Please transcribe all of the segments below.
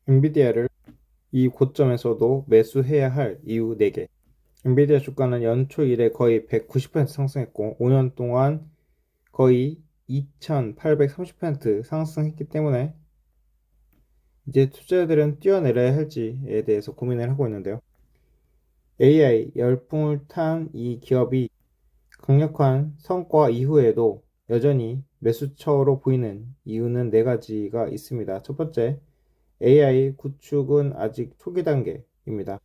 엔비디아를 이 고점에서도 매수해야 할 이유 4개. 엔비디아 주가는 연초 이래 거의 190% 상승했고 5년 동안 거의 2830% 상승했기 때문에 이제 투자자들은 뛰어내려야 할지에 대해서 고민을 하고 있는데요. AI 열풍을 탄 이 기업이 강력한 성과 이후에도 여전히 매수처로 보이는 이유는 4가지가 있습니다. 첫 번째, AI 구축은 아직 초기 단계입니다.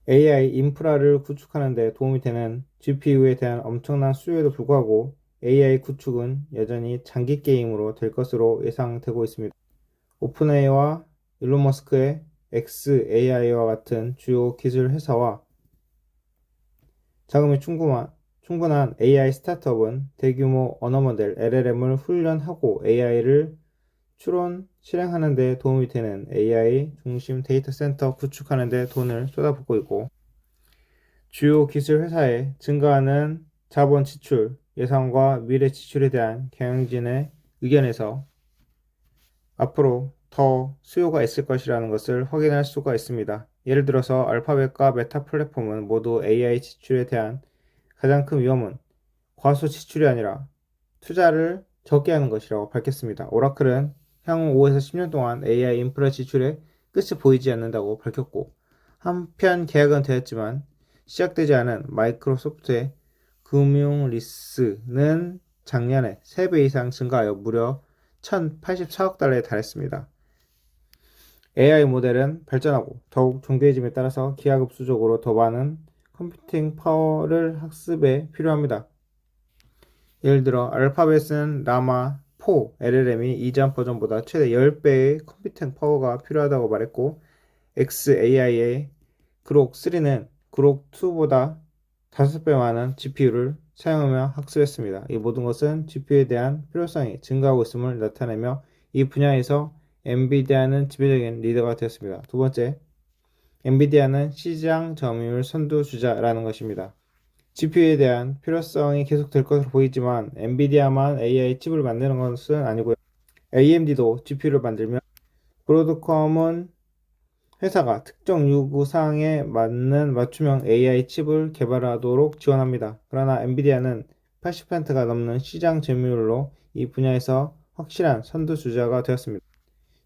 AI 인프라를 구축하는 데 도움이 되는 GPU에 대한 엄청난 수요에도 불구하고 AI 구축은 여전히 장기 게임으로 될 것으로 예상되고 있습니다. 오픈AI와 일론 머스크의 xAI와 같은 주요 기술 회사와 자금이 충분한 AI 스타트업은 대규모 언어 모델 LLM을 훈련하고 AI를 추론, 실행하는 데 도움이 되는 AI 중심 데이터 센터 구축하는 데 돈을 쏟아붓고 있고, 주요 기술 회사의 증가하는 자본 지출 예상과 미래 지출에 대한 경영진의 의견에서 앞으로 더 수요가 있을 것이라는 것을 확인할 수가 있습니다. 예를 들어서 알파벳과 메타 플랫폼은 모두 AI 지출에 대한 가장 큰 위험은 과소 지출이 아니라 투자를 적게 하는 것이라고 밝혔습니다. 오라클은 향후 5에서 10년 동안 AI 인프라 지출에 끝이 보이지 않는다고 밝혔고, 한편 계약은 되었지만 시작되지 않은 마이크로소프트의 금융 리스는 작년에 3배 이상 증가하여 무려 1084억 달러에 달했습니다. AI 모델은 발전하고 더욱 정교해짐에 따라서 기하급수적으로 더 많은 컴퓨팅 파워를 학습에 필요합니다. 예를 들어 알파벳은 라마 4 LLM이 이전 버전보다 최대 10배의 컴퓨팅 파워가 필요하다고 말했고, xAI의 그록 3는 그록 2보다 5배 많은 GPU를 사용하며 학습했습니다. 이 모든 것은 GPU에 대한 필요성이 증가하고 있음을 나타내며 이 분야에서 엔비디아는 지배적인 리더가 되었습니다. 두 번째, 엔비디아는 시장 점유율 선두주자라는 것입니다. GPU에 대한 필요성이 계속될 것으로 보이지만 엔비디아만 AI 칩을 만드는 것은 아니고요. AMD도 GPU를 만들며 브로드컴은 회사가 특정 요구사항에 맞는 맞춤형 AI 칩을 개발하도록 지원합니다. 그러나 엔비디아는 80%가 넘는 시장 점유율로 이 분야에서 확실한 선두주자가 되었습니다.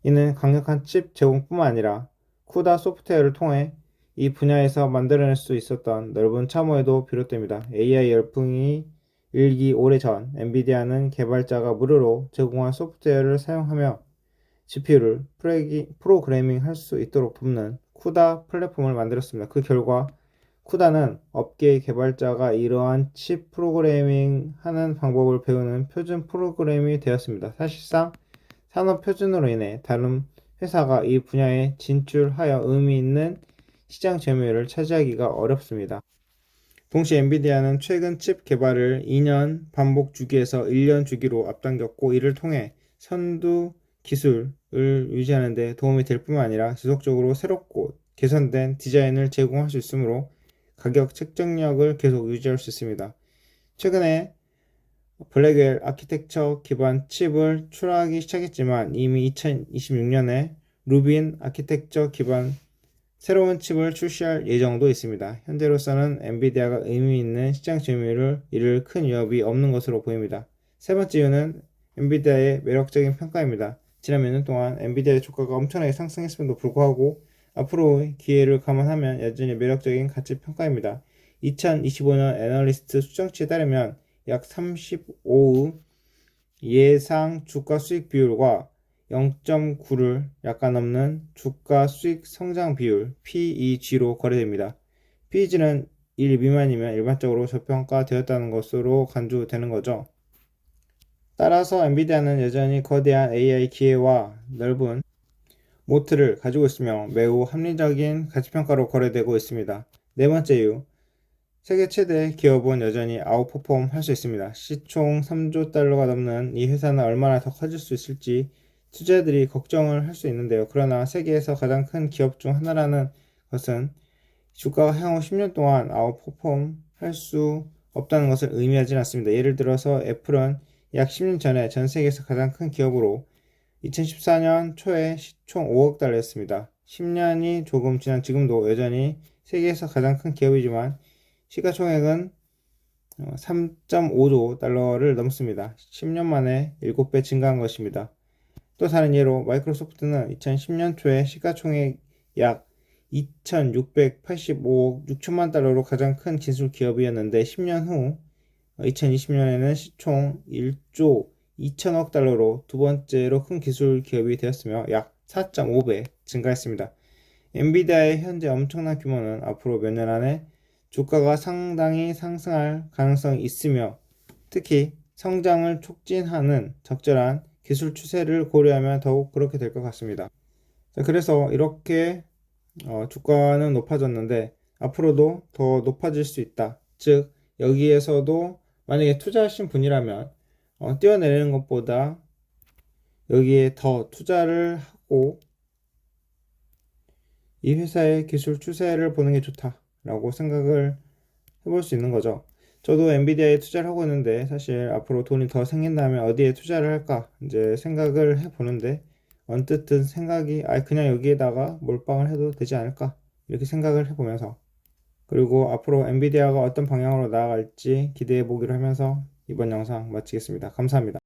이는 강력한 칩 제공뿐만 아니라 쿠다 소프트웨어를 통해 이 분야에서 만들어낼 수 있었던 넓은 참여에도 비롯됩니다. AI 열풍이 일기 오래전 엔비디아는 개발자가 무료로 제공한 소프트웨어를 사용하며 GPU를 프로그래밍 할 수 있도록 돕는 쿠다 플랫폼을 만들었습니다. 그 결과 쿠다는 업계 개발자가 이러한 칩 프로그래밍 하는 방법을 배우는 표준 프로그램이 되었습니다. 사실상 산업 표준으로 인해 다른 회사가 이 분야에 진출하여 의미 있는 시장 점유율을 차지하기가 어렵습니다. 동시에 엔비디아는 최근 칩 개발을 2년 반복 주기에서 1년 주기로 앞당겼고, 이를 통해 선두 기술을 유지하는 데 도움이 될 뿐만 아니라 지속적으로 새롭고 개선된 디자인을 제공할 수 있으므로 가격 책정력을 계속 유지할 수 있습니다. 최근에 블랙웰 아키텍처 기반 칩을 출하하기 시작했지만 이미 2026년에 루빈 아키텍처 기반 새로운 칩을 출시할 예정도 있습니다. 현재로서는 엔비디아가 의미 있는 시장 점유율을 이룰 큰 위협이 없는 것으로 보입니다. 세 번째 이유는 엔비디아의 매력적인 평가입니다. 지난 몇 년 동안 엔비디아의 주가가 엄청나게 상승했음에도 불구하고 앞으로의 기회를 감안하면 여전히 매력적인 가치 평가입니다. 2025년 애널리스트 수정치에 따르면 약 35의 예상 주가 수익 비율과 0.9를 약간 넘는 주가 수익 성장 비율 PEG로 거래됩니다. PEG는 1 미만이면 일반적으로 저평가되었다는 것으로 간주되는 거죠. 따라서 엔비디아는 여전히 거대한 AI 기회와 넓은 모트를 가지고 있으며 매우 합리적인 가치평가로 거래되고 있습니다. 네 번째 이유, 세계 최대 기업은 여전히 아웃퍼폼 할 수 있습니다. 시총 3조 달러가 넘는 이 회사는 얼마나 더 커질 수 있을지 투자자들이 걱정을 할 수 있는데요. 그러나 세계에서 가장 큰 기업 중 하나라는 것은 주가가 향후 10년 동안 아웃퍼폼 할 수 없다는 것을 의미하지 않습니다. 예를 들어서 애플은 약 10년 전에 전 세계에서 가장 큰 기업으로 2014년 초에 시총 5억 달러였습니다. 10년이 조금 지난 지금도 여전히 세계에서 가장 큰 기업이지만 시가총액은 3.5조 달러를 넘습니다. 10년 만에 7배 증가한 것입니다. 또 다른 예로 마이크로소프트는 2010년 초에 시가총액 약 2,685억 6천만 달러로 가장 큰 기술 기업이었는데 10년 후 2020년에는 시총 1조 2천억 달러로 두 번째로 큰 기술 기업이 되었으며 약 4.5배 증가했습니다. 엔비디아의 현재 엄청난 규모는 앞으로 몇 년 안에 주가가 상당히 상승할 가능성이 있으며 특히 성장을 촉진하는 적절한 기술 추세를 고려하면 더욱 그렇게 될 것 같습니다. 그래서 이렇게 주가는 높아졌는데 앞으로도 더 높아질 수 있다. 즉 여기에서도 만약에 투자하신 분이라면 뛰어내리는 것보다 여기에 더 투자를 하고 이 회사의 기술 추세를 보는 게 좋다라고 생각을 해볼 수 있는 거죠. 저도 엔비디아에 투자를 하고 있는데 사실 앞으로 돈이 더 생긴다면 어디에 투자를 할까 이제 생각을 해보는데 언뜻 든 생각이 그냥 여기에다가 몰빵을 해도 되지 않을까 이렇게 생각을 해보면서 그리고 앞으로 엔비디아가 어떤 방향으로 나아갈지 기대해 보기로 하면서 이번 영상 마치겠습니다. 감사합니다.